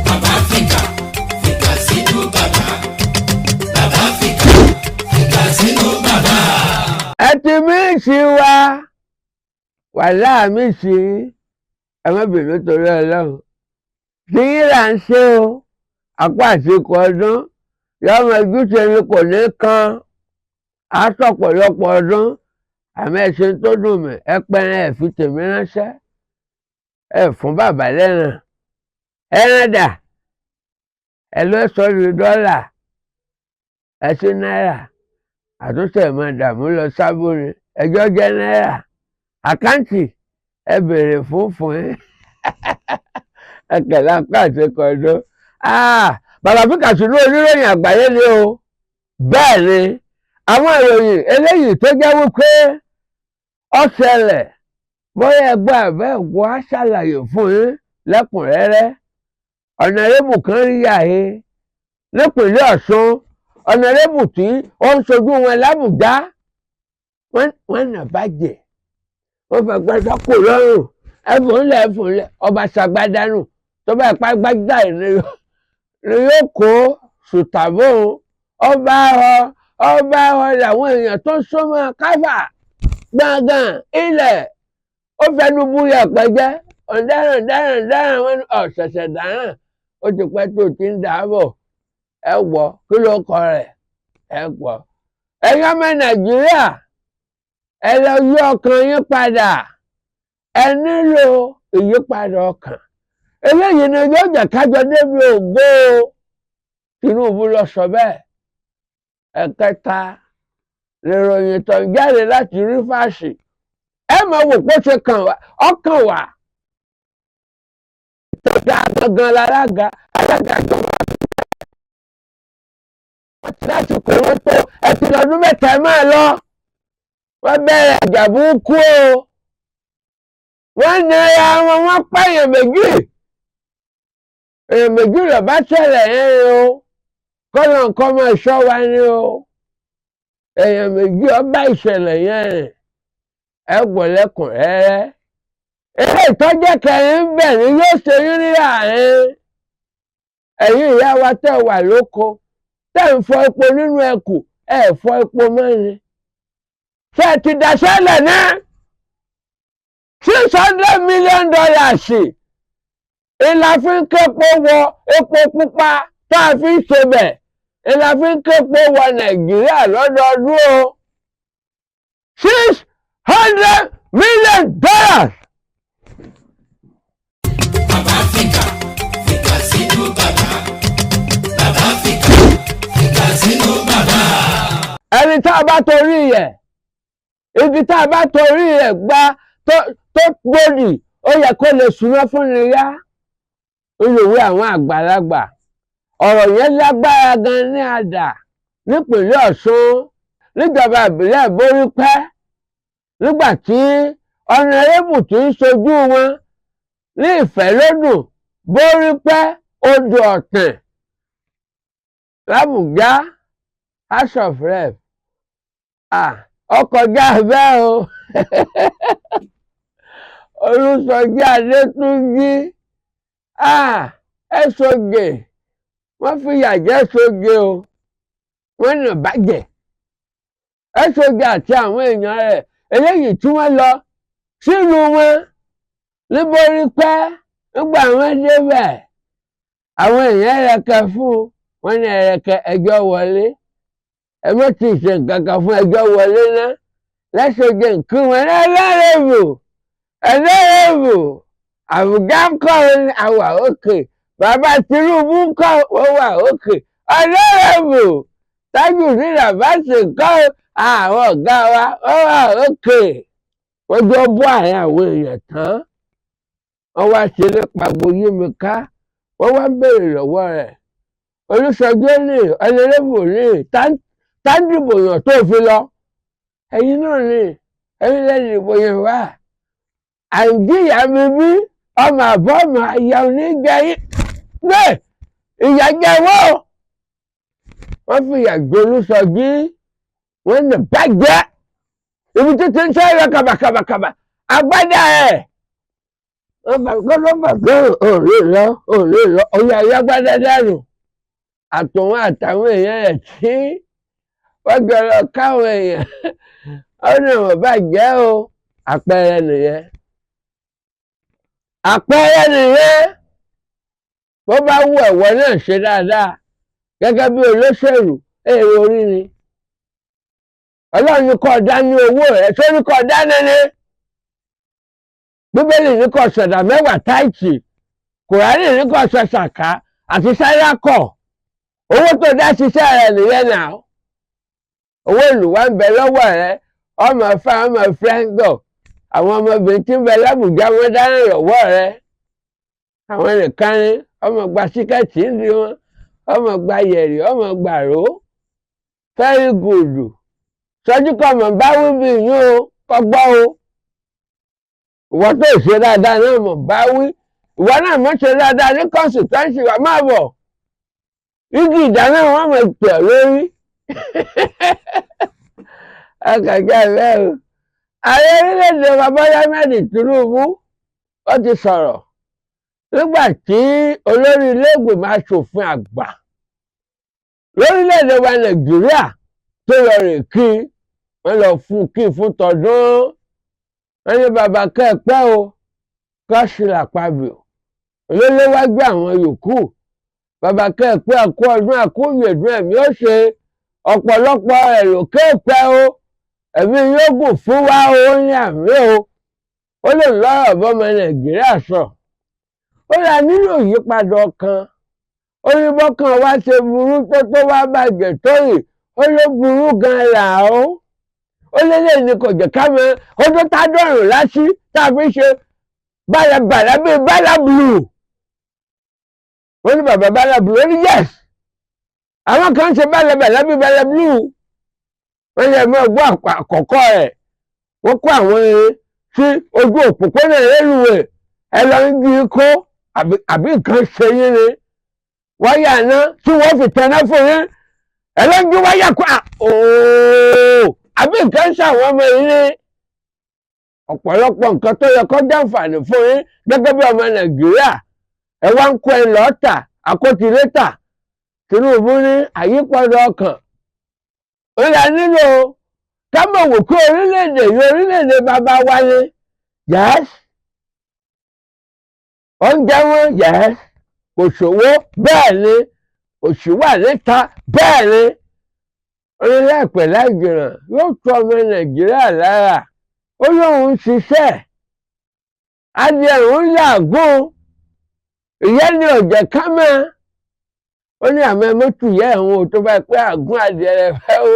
bàbá fìkà fìkà sínú bàbá. Bàbá fìkà fìkà sínú bàbá. ẹ ti mí sí wa wàhálà mi sí ẹmọbìnrin torí Ọlọ́run tí yín là ń ṣe o apá àsìkò ọdún yọmọ ojúṣe ni kò ní kan àtọ̀pọ̀lọpọ̀ ọdún àmọ́ ẹ̀sìn tó dùn mí ẹ pẹ́rẹ́ ẹ̀ fi tèmi ránṣẹ́ ẹ fún bàbá lẹ́ràn ẹran dà ẹ ló sọ di dọ́là ẹ sí náírà àtúnṣe máa dààmú lọ sábòrin ẹjọ́ jẹ́ náírà àkáǹtì ẹ béèrè fún ẹ kẹ̀lé apá àsìkò ọdún bàbá fìkà sínú oníròyìn àgbáyé ni o bẹ́ẹ̀ ni àwọn ìròyìn eléyìí tó jẹ́ wípé ó ṣẹlẹ̀ bóyá ẹgbẹ́ àbẹ́ ẹ̀gbọ́ á ṣàlàyé fún yín lẹ́kùnrẹ́rẹ́ ọ̀nàrẹ́bù kan rí ààyè nípínlẹ̀ Ọ̀ṣun ọ̀nàrẹ́bù tí ó ń ṣojú wọn l'Ábùjá wọ́n nà bàjẹ́ wọ́n fẹ́ gbẹ́sọ́ kò lọ́rùn ẹ̀fúnlẹ̀ ọba ṣàgbádánù tó bá ipá gbájá ni yóò kó sùtàbó ọba làwọn èèyàn tó súnmọ́ káfà gbọ̀ngàn ilẹ̀ ó fẹnu búyà pẹ́jẹ́ ọ̀daràn wọn ọ̀ṣẹ̀ṣẹ̀ dáràn ó ti pẹ́ tó ti ń dàbọ̀ ẹ wọ̀ kí ló kọ rẹ̀ ẹ pọ̀ ẹ̀yin ọmọ Nàìjíríà ẹ lọ yí ọkàn yín padà ẹ nílò ìyípadà ọkàn eléyìí ni yóò jẹ́ kájọ débi ògo Tinubu lọ sọ bẹ́ẹ̀ ẹ̀kẹta ìròyìn tó ń jáde láti rífàsì ẹ mọ̀ wò pé ó ṣe kàn wá ọkàn wá ìtọ́jà gangan lálága ìjọba wọ́n ti láti kó wọn tó ẹtì lọ́dún mẹ́ta ẹ máa lọ wọ́n bẹ̀rẹ̀ ìjà burúkú o wọ́n ní wọ́n pa èèyàn méjì lọ bá ṣẹlẹ̀ yẹn o kọ́nà nǹkan máa ṣọ́ wa ni o èèyàn méjì ọba ìṣẹ̀lẹ̀ yẹn ẹ gbọ́ lẹ́kùnrẹ́rẹ́ eré ìtọ́jẹ́ kẹrin ń bẹ̀ ni yóò ṣe yín ní àárín ẹ̀yin ìyá wa tẹ̀ wà lóko tẹ̀ ń fọ epo nínú ẹkù ẹ̀ fọ epo mẹ́rin ṣé ẹ ti daṣẹ́lẹ̀ náà $600 million ìlà fi ń képo wọ epo pupa tá a fi ń ṣebẹ̀ ìlà fi ń képo wọ Nàìjíríà lọ́dọọdún o $600 million. Bàbá fìkà fìkà sínú bàbá. Bàbá fìkà fìkà sínú bàbá. ẹni tá a bá torí ẹ̀ ibi tá a bá torí ẹ̀ gbá tó gbòdì ó yẹ kó lè súná fún ni yá olùwé àwọn àgbàlagbà ọ̀rọ̀ yẹn lágbára gan ní àdà nípínlẹ̀ Ọ̀ṣun níjọba ìbílẹ̀ Borípẹ́ nígbà tí ọ̀nàrẹ́bù tí ń ṣojú wọn ní Ìfẹ́lódùn Borípẹ́ Odò Ọ̀tàn l'Ábùjá House of Rep ọkọjá bẹ́ẹ̀ o Olúṣọjí Adétúnjí Ẹ̀sọ́jè wọ́n fìyà jẹ Ẹ̀sọ́jè o wọ́n nà bàjẹ́ Ẹ̀sọ́jè àti àwọn èèyàn rẹ̀ eléyìí tí wọ́n lọ sínú wọn ní Borípẹ́ nígbà wọ́n débẹ̀ àwọn èèyàn ẹ̀rẹ̀kẹ́ fún wọn ní ẹ̀rẹ̀kẹ́ ẹjọ́ wọlé ẹ mọ́ ti ṣe nǹkan kan fún ẹjọ́ wọlé náà l'Ẹ́sọ́jè nkí wọn ẹlẹ́rẹ̀bù Àbújá ń kọ́ àwà òkè bàbá Tinubu ń kọ́ wà òkè ẹlẹ́rẹ̀bù Tajudeen Abbas kọ́ àwọn ọ̀gá wa wà òkè wọ́n jọ bọ́ àárín àwọn èèyàn tán wọ́n wá ṣe nípa gboyè mi ká wọ́n wá béèrè lọ́wọ́ rẹ̀ Olúṣọjí ní ọ̀nàrẹ́bù ní táǹdìbò yàn tó fi lọ ẹ̀yin náà ní ẹ̀yin lẹ́yìn ìbò yẹn wá àìjíyà mi bí ọmọ àbọ̀ ọmọ àyà oníjẹyìn gbé ìyà jẹ wọ́n fi ìyà jẹ Olúṣọjí wọ́n nà bàjẹ́ ibi títí ń sẹ́yìn kàbàkàbàkàbà agbádá ẹ̀ ò lè lọ ọ̀yà ayágbádá dànù àtòun àtàwọn èèyàn rẹ̀ tí wọ́n jọ lọ káwọn èèyàn ọ̀nà wọn bàjẹ́ o àpẹẹrẹ nìyẹn bó bá wù ẹ̀wọ̀ náà ṣe dáadáa gẹ́gẹ́ bí olóṣèlú èrò orí ni ọlọ́run ní kó dá ní owó rẹ̀ tó ní kó dá nẹ́ni bíbélì ní kó sọ̀dà mẹ́wàá táìtì kùránì ní kó sọ sàká àti sáyákọ̀ owó tó dá ṣiṣẹ́ rẹ̀ nìyẹn náà owó ìlú wa ń bẹ lọ́wọ́ rẹ̀ ọmọ fẹ́ ọmọ fẹ́ńgọ̀ àwọn ọmọbìnrin tí ń bẹ lábùjá wọn dáná lọ́wọ́ rẹ̀ àwọn nìkan ní ọmọ gba síkẹ́ẹ̀tì ń di wọn ọmọ gba yẹ̀rì ọmọ gbà ró very good sọjú kọ mọ̀ bá wí bí yín o kọ́ gbọ́ o ìwọ tó ṣe dáadáa náà mọ̀ bá wí ìwọ náà mọ̀ ṣe dáadáa ní constituency wa máa bọ̀ igi ìdáná wọn mọ̀ tẹ̀ lórí akàkẹ́ bẹ́ẹ̀ o ààrẹ orílẹ̀-èdè wa Bọ́lá Ahmed Tinubu ó ti sọ̀rọ̀ nígbà tí olórí ilé-ìgbìmọ̀ aṣòfin àgbà lórílẹ̀-èdè wa Nàìjíríà tó lọ rè kí wọ́n lọ fún tọdún wọ́n ní bàbá kẹ́ẹ̀pẹ́ o Godswill Akpabio olóléwájú àwọn yòókù bàbá kẹ́ẹ̀pẹ́ àkó ọdún àkóyèdún ẹ̀mí ó ṣe ọ̀pọ̀lọpọ̀ ẹ̀rọ kẹ́ẹ̀pẹ́ o ẹ̀mí yóò gùn fún wa o ní àmì o ó lè lọ́rọ̀ bọ́mọ Nàìjíríà sọ ó là nílò ìyípadà ọkàn ó ní bọ́kàn wá ṣe burú tó wá bàjẹ́ tó yìí ó ló burú gan-an là ó lélẹ̀ ní kò jẹ́ ká mọ ọdún tá dọ̀rùn lásì tá a fi ṣe bálabàlà bíi bálabùlù wọ́n ní bàbá bálabùlù ó ní yes àwọn kan ń ṣe bálabàlà bíi bálabùlù wọ́n yẹ mọ́ ọgbọ́n àkọ́kọ́ rẹ̀ wọ́n kó àwọn eré sí ojú òpópónà rélùwé ẹ lọ ń jí kó àbí nǹkan ṣe yín ni wáyà náà tí wọ́n fi tẹná fún yín ẹ lọ ń jí wáyà kó àbí nǹkan ṣàwọn ọmọ yìí ní ọ̀pọ̀lọpọ̀ nǹkan tó yẹ kó jàǹfààní fún yín gẹ́gẹ́ bí ọmọ Nàìjíríà ẹ wá ń kó ẹ lọ́ọ̀tà àkótílétà Tinubu ní àyípadà ọkàn ó yà nílò ká mọ̀ wò pé orílẹ̀-èdè bàbá wa ni yes oúnjẹ wọn yes kò ṣòwò bẹ́ẹ̀ ni òṣì wà níta bẹ́ẹ̀ ni orílẹ̀-èdè láìjìnà yóò tu ọmọ Nàìjíríà lára ó lóun ń ṣiṣẹ́ adìẹ òun làágùn ìyẹn ní ọ̀jẹ̀ kámẹ́ ó ní àmọ́ ẹmọ́tù yẹ ẹ̀hún tó bá pẹ́ àgún adìẹ rẹ fẹ́ o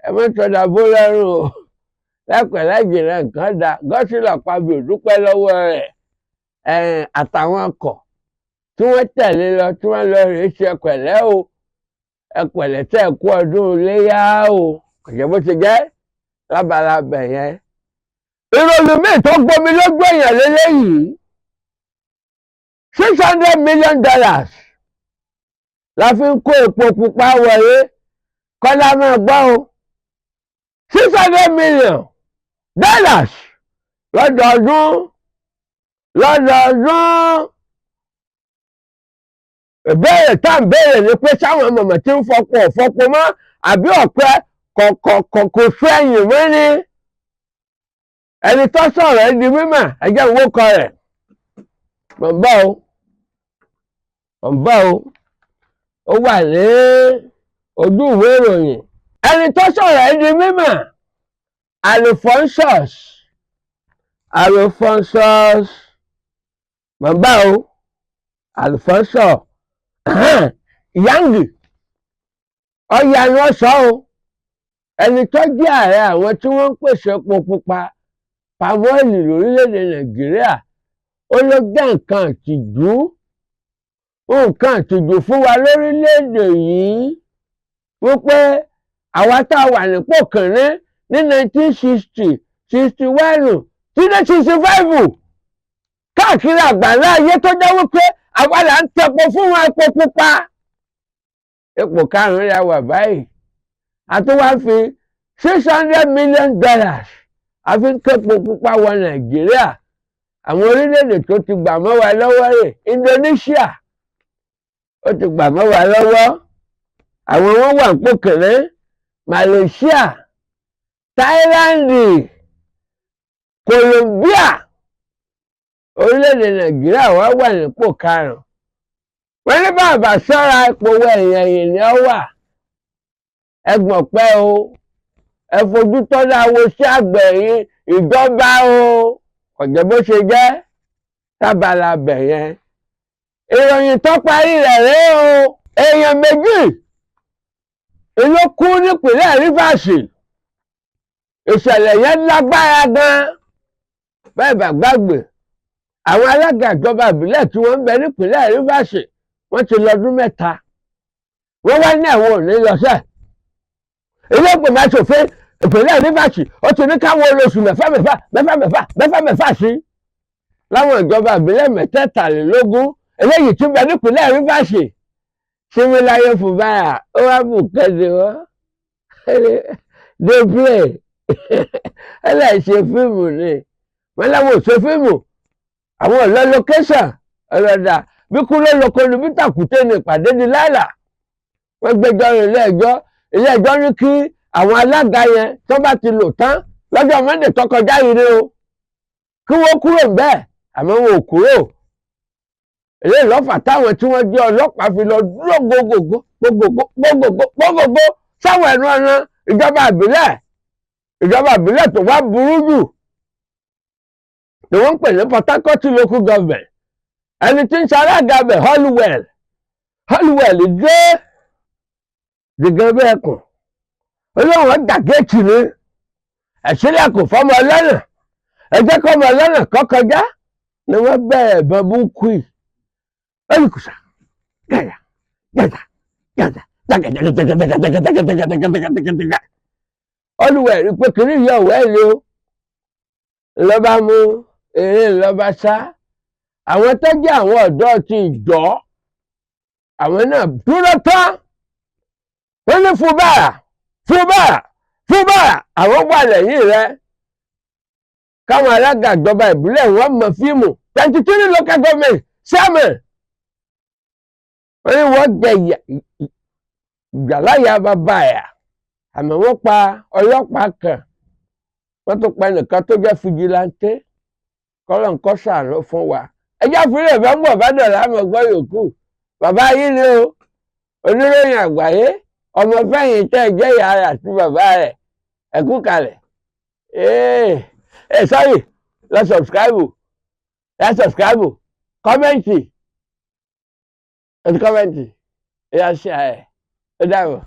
ẹmọ́tọ̀dà bó lọ́rùn o láìpẹ́ láìjìnà nǹkan dá Godswill Akpabio dúpẹ́ lọ́wọ́ rẹ̀ àtàwọn ọkọ̀ tí wọ́n tẹ̀lé lọ tí wọ́n lọ rèé ṣe pẹ̀lẹ́ o ẹpẹ̀lẹ́ tẹ́ kú ọdún léyà o kò jẹ́ bó ti jẹ́ lábalábẹ̀ yẹn. ìròyìn míì tó gbomi lójú èèyàn lélẹ́yìí $600 million la fi ń kó epo pupa wọlé kọ́lá máa gbọ́ o $600 million lọ́dọọdún ìbéèrè tá à ń béèrè ni pé sáwọn mọ̀mọ́ tí ń fọpo mọ́ àbí ọ̀pẹ kò fẹ́ ẹ̀yìn mọ́ ni ẹni tó sọ̀rọ̀ ẹ di mímọ̀ ẹjẹ́ ìwó kọ rẹ̀ mọ̀ ń bọ̀ o ó wà ní ojú ìwé ìròyìn ẹni tó sọ̀rọ̀ ẹ di mímọ̀ Alphonsus mọ̀ ń bọ̀ o Alphonsus Yangi ọ̀yà ni wọ́n sọ o ẹni tó jẹ́ ààrẹ àwọn tí wọ́n ń pèsè epo pupa pamọ́ọ̀lì lórílẹ̀‐èdè Nàìjíríà ó ló jẹ́ nǹkan àtìjú fún wa lórílẹ̀‐èdè yìí wípé àwa tá a wà nípò kìíní ní 1960 61 títí 65 káàkiri àgbáńlá ayé tó jẹ́ wípé àwa là ń tẹpo fún wọn epo pupa ipò karùn-ún la wà báyìí a tún wá fi $600 million a fi ń képo pupa wọ Nàìjíríà àwọn orílẹ̀-èdè tó ti gbà mọ́ wa lọ́wọ́ rẹ̀ Indonesia ó ti gbà mọ́ wa lọ́wọ́ àwọn wọn wà nípò kéré Malaysia Thailand Colombia orílẹ̀-èdè Nàìjíríà wá wà nípò karùn-ún wọ́n ní bàbá sọ́ra ipò ẹ̀yìn ni ó wà ẹgbọ̀n pẹ́ o ẹ fojú tọ́lá wo sí àgbẹ̀ yín ìjọba o ọ̀jẹ̀ bó ṣe jẹ́ tábàlà bẹ̀ yẹn ìròyìn tó parí rẹ̀ rèé o èèyàn méjì ló kú nípìnlẹ̀ Rivers ìṣẹ̀lẹ̀ yẹn lágbára gan bẹ́ẹ̀ bá gbàgbé àwọn alága ìjọba ìbílẹ̀ tí wọ́n ń bẹ nípìnlẹ̀ Rivers wọ́n ti lọ́dún mẹ́ta wọ́n wá ní àwọn ò ní lọ́sẹ̀ ilé ìgbìmọ̀ aṣòfin ìpínlẹ̀ Rivers ó ti ní káwọn olóṣù mẹ́fà sí láwọn ìjọba ìbílẹ̀ mẹ́tẹ̀ẹ̀talélógún eléyìí tí ń bẹ nípìnlẹ̀ Rivers Símíláyé Fúbárà ó wá bù kéde wọ́n dey play ẹlẹ́ṣẹ̀ fíìmù ni wọ́n láwọn ò ṣe fíìmù àwọn ọ̀lọ́ location ọ̀lọ́dà bí kú ló lóko ní bí tàkùté ní ìpàdé di láìlà wọ́n gbẹ́jọ́ ilé ẹjọ́ ní kí àwọn alága yẹn tó bá ti lò tán lọ́jọ́ Monday tó kọjá yìí ni o kí wọ́n kúrò bẹ́ẹ̀ àmọ́ wọn ò kúrò èyí lọ́fà táwọn tí wọ́n jẹ́ ọlọ́pàá fi lọ dúró gbogbogbò sáwọn ẹ̀nu ọ̀nà ìjọba ìbílẹ̀ tó wá burú jù ni wọ́n ń pè ní Port Harcourt local government ẹni tí ń ṣalága bẹ̀ Hollywell dé gẹ́gẹ́ bí ẹkùn olóhùn dàgẹ́tì ni ẹ̀sílẹ̀ kò fọmọ ọlọ́nà ẹjẹ́ kọ́mọ ọlọ́nà kọ́ kọjá ni wọ́n bẹ̀rẹ̀ ìbọn búkú yìí olùkùsà gàdà Hollywell rí pé kìnìún yọ wẹ́ẹ̀lì o lọ́ba mú eré lọ́ba sá àwọn tó jẹ́ àwọn ọ̀dọ́ ti jọ àwọn náà dúró tán wọ́n ní Fúbárà àwọn wà lẹ́yìn rẹ̀ káwọn alága ìjọba ìbílẹ̀ wọn mọ fíìmù 23 local government chairman wọ́n ní wọ́n jẹ ìgbàláyà bàbá ẹ̀ àmọ́ wọ́n pa ọlọ́pàá kan wọ́n tún pa ẹnìkan tó jẹ́ fìjìláńtẹ́ kọ́lọ̀ ń kọ́ sàánú fún wa ẹjọ́ fúnlẹ̀ bá ń bọ̀ bá dọ̀là àmọ́ gbọ́ yòókù bàbá yìí ni o oníròyìn àgbáyé ọmọ fẹ́yìn tẹ́ ẹ jẹ́ ìyá rẹ̀ àti bàbá rẹ̀ ẹ kú kalẹ̀ sọ́rí lọ subscribe kọ́mẹ́ǹtì ẹ̀ ṣe ẹ̀ ó dàbọ̀.